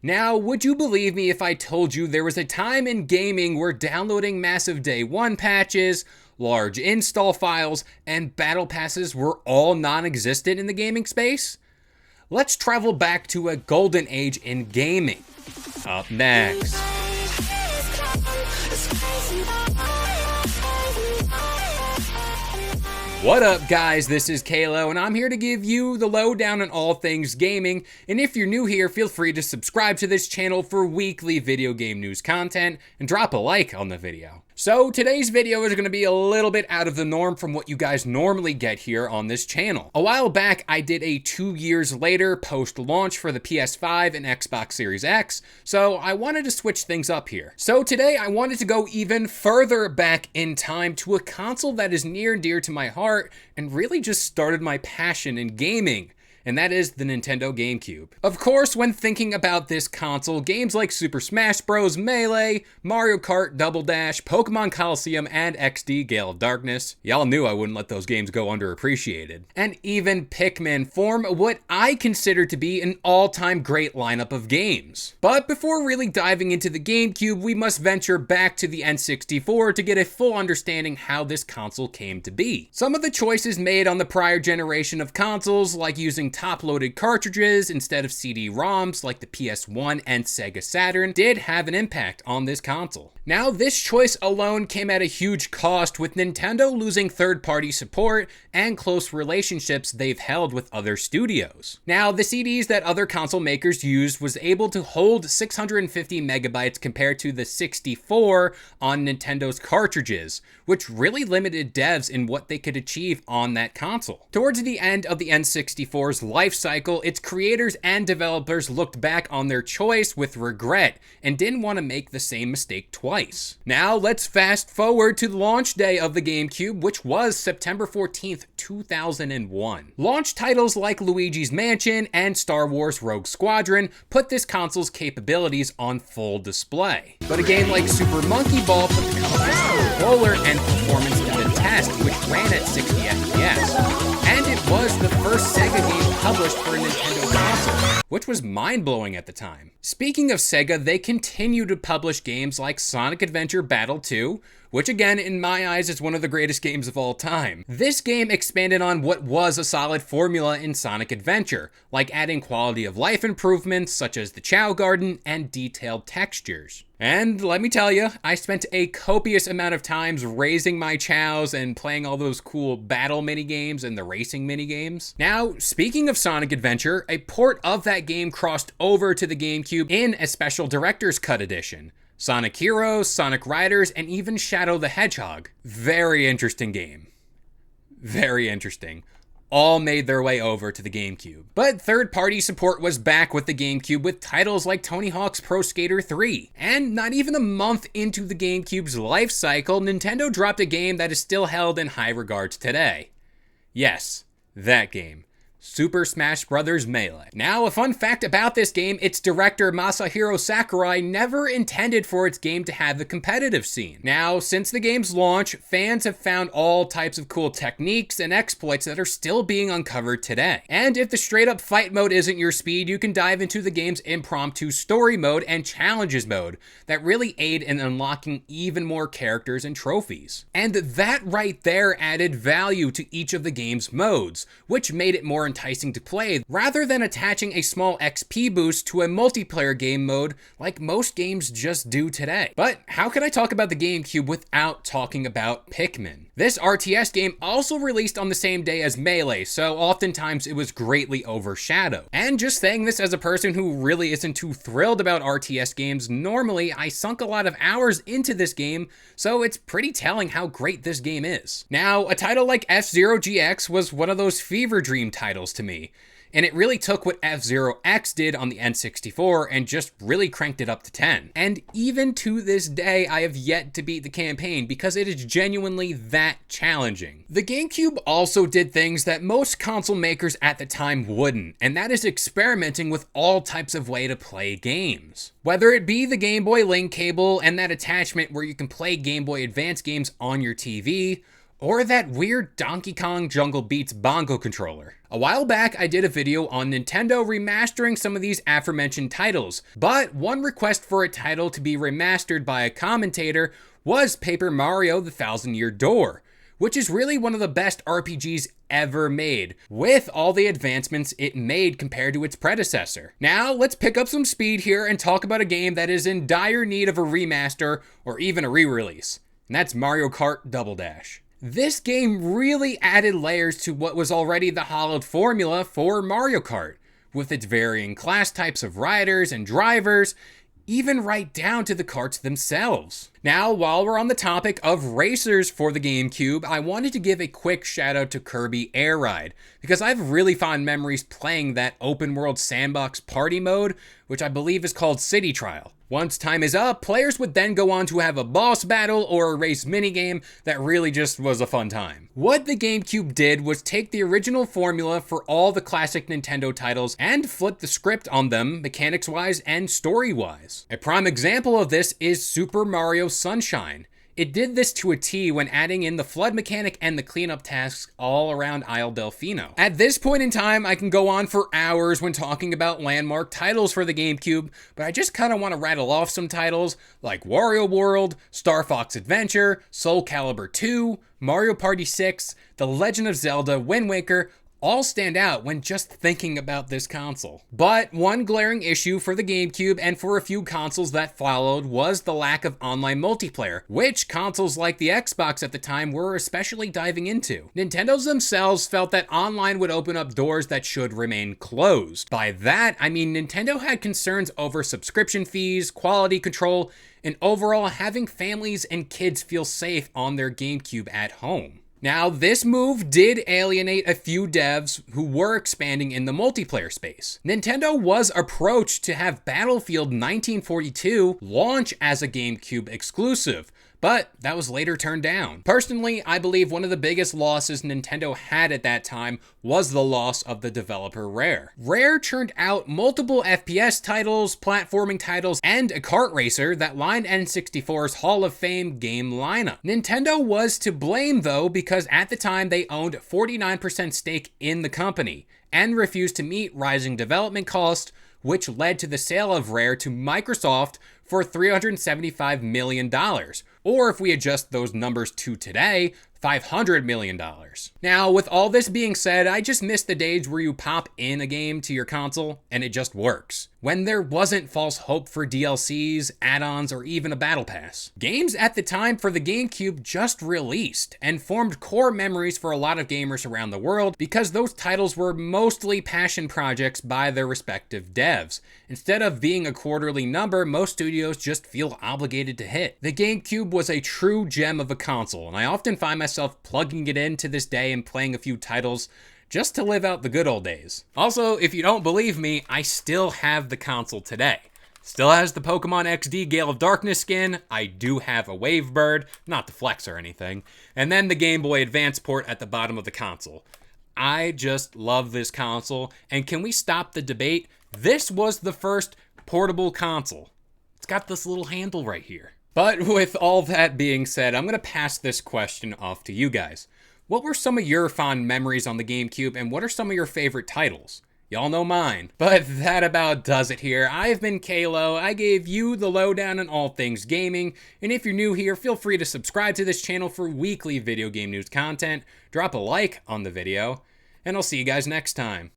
Now, would you believe me if I told you there was a time in gaming where downloading massive day one patches, large install files, and battle passes were all non-existent in the gaming space? Let's travel back to a golden age in gaming. Up next. What up guys, this is Kalo and I'm here to give you the lowdown on all things gaming, and if you're new here, feel free to subscribe to this channel for weekly video game news content and drop a like on the video. So today's video is going to be a little bit out of the norm from what you guys normally get here on this channel. A while back I did a 2 years later post-launch for the PS5 and Xbox Series X, so I wanted to switch things up here. So today I wanted to go even further back in time to a console that is near and dear to my heart and really just started my passion in gaming. And that is the Nintendo GameCube. Of course, when thinking about this console, games like Super Smash Bros. Melee, Mario Kart Double Dash, Pokemon Coliseum, and XD Gale of Darkness, y'all knew I wouldn't let those games go underappreciated, and even Pikmin form what I consider to be an all-time great lineup of games. But before really diving into the GameCube, we must venture back to the N64 to get a full understanding how this console came to be. Some of the choices made on the prior generation of consoles, like using top-loaded cartridges instead of CD-ROMs like the PS1 and Sega Saturn, did have an impact on this console. Now, this choice alone came at a huge cost, with Nintendo losing third-party support and close relationships they've held with other studios. Now, the CDs that other console makers used was able to hold 650 megabytes compared to the 64 on Nintendo's cartridges, which really limited devs in what they could achieve on that console. Towards the end of the N64's life cycle, its creators and developers looked back on their choice with regret and didn't want to make the same mistake twice. Now let's fast forward to the launch day of the GameCube, which was September 14th, 2001. Launch titles like Luigi's Mansion and Star Wars Rogue Squadron put this console's capabilities on full display. But a game like Super Monkey Ball put the console's controller and performance to the test, which ran at 60 FPS. And it was the first Sega game published for a Nintendo console, which was mind-blowing at the time. Speaking of Sega, they continue to publish games like Sonic Adventure Battle 2, which again, in my eyes, is one of the greatest games of all time. This game expanded on what was a solid formula in Sonic Adventure, like adding quality of life improvements such as the Chow Garden and detailed textures. And let me tell you, I spent a copious amount of times raising my chows and playing all those cool battle minigames and the racing minigames. Now, speaking of Sonic Adventure, a port of that game crossed over to the GameCube in a special Director's Cut edition. Sonic Heroes, Sonic Riders, and even Shadow the Hedgehog. Very interesting game. Very interesting. All made their way over to the GameCube. But third-party support was back with the GameCube with titles like Tony Hawk's Pro Skater 3. And not even a month into the GameCube's life cycle, Nintendo dropped a game that is still held in high regards today. Yes, that game. Super Smash Bros. Melee. Now, a fun fact about this game, its director Masahiro Sakurai never intended for its game to have the competitive scene. Now, since the game's launch, fans have found all types of cool techniques and exploits that are still being uncovered today. And if the straight-up fight mode isn't your speed, you can dive into the game's impromptu story mode and challenges mode that really aid in unlocking even more characters and trophies. And that right there added value to each of the game's modes, which made it more enticing to play, rather than attaching a small XP boost to a multiplayer game mode like most games just do today. But how can I talk about the GameCube without talking about Pikmin? This RTS game also released on the same day as Melee, so oftentimes it was greatly overshadowed. And just saying this as a person who really isn't too thrilled about RTS games, normally I sunk a lot of hours into this game, so it's pretty telling how great this game is. Now, a title like F-Zero GX was one of those fever dream titles to me, and it really took what F-Zero X did on the N64 and just really cranked it up to 10. And even to this day, I have yet to beat the campaign because it is genuinely that challenging. The GameCube also did things that most console makers at the time wouldn't, and that is experimenting with all types of way to play games. Whether it be the Game Boy Link cable and that attachment where you can play Game Boy Advance games on your TV, Or that weird Donkey Kong Jungle Beats bongo controller. A while back, I did a video on Nintendo remastering some of these aforementioned titles, but one request for a title to be remastered by a commentator was Paper Mario: The Thousand Year Door, which is really one of the best RPGs ever made, with all the advancements it made compared to its predecessor. Now, let's pick up some speed here and talk about a game that is in dire need of a remaster or even a re-release, and that's Mario Kart Double Dash. This game really added layers to what was already the hollowed formula for Mario Kart, with its varying class types of riders and drivers, even right down to the karts themselves. Now, while we're on the topic of racers for the GameCube, I wanted to give a quick shout out to Kirby Air Ride, because I have really fond memories playing that open world sandbox party mode, which I believe is called City Trial. Once time is up, players would then go on to have a boss battle or a race minigame that really just was a fun time. What the GameCube did was take the original formula for all the classic Nintendo titles and flip the script on them mechanics-wise and story-wise. A prime example of this is Super Mario Sunshine. It did this to a T when adding in the flood mechanic and the cleanup tasks all around Isle Delfino. At this point in time, I can go on for hours when talking about landmark titles for the GameCube, but I just kind of want to rattle off some titles like Wario World, Star Fox Adventure, Soul Calibur 2, Mario Party 6, The Legend of Zelda, Wind Waker, all stand out when just thinking about this console. But one glaring issue for the GameCube and for a few consoles that followed was the lack of online multiplayer, which consoles like the Xbox at the time were especially diving into. Nintendo's themselves felt that online would open up doors that should remain closed. By that, I mean Nintendo had concerns over subscription fees, quality control, and overall having families and kids feel safe on their GameCube at home. Now, this move did alienate a few devs who were expanding in the multiplayer space. Nintendo was approached to have Battlefield 1942 launch as a GameCube exclusive, but that was later turned down. Personally, I believe one of the biggest losses Nintendo had at that time was the loss of the developer Rare. Rare churned out multiple FPS titles, platforming titles, and a kart racer that lined N64's Hall of Fame game lineup. Nintendo was to blame though, because at the time they owned 49% stake in the company and refused to meet rising development costs, which led to the sale of Rare to Microsoft for $375 million. Or if we adjust those numbers to today, $500 million. Now, with all this being said, I just miss the days where you pop in a game to your console and it just works. When there wasn't false hope for DLCs, add-ons, or even a battle pass. Games at the time for the GameCube just released and formed core memories for a lot of gamers around the world because those titles were mostly passion projects by their respective devs. Instead of being a quarterly number, most studios just feel obligated to hit. The GameCube was a true gem of a console, and I often find myself plugging it in to this day and playing a few titles just to live out the good old days. Also, if you don't believe me, I still have the console today. Still has the Pokemon XD Gale of Darkness skin, I do have a Wavebird, not to flex or anything, and then the Game Boy Advance port at the bottom of the console. I just love this console, and can we stop the debate? This was the first portable console. It's got this little handle right here. But with all that being said, I'm going to pass this question off to you guys. What were some of your fond memories on the GameCube, and what are some of your favorite titles? Y'all know mine. But that about does it here. I've been Kalo. I gave you the lowdown on all things gaming, and if you're new here, feel free to subscribe to this channel for weekly video game news content, drop a like on the video, and I'll see you guys next time.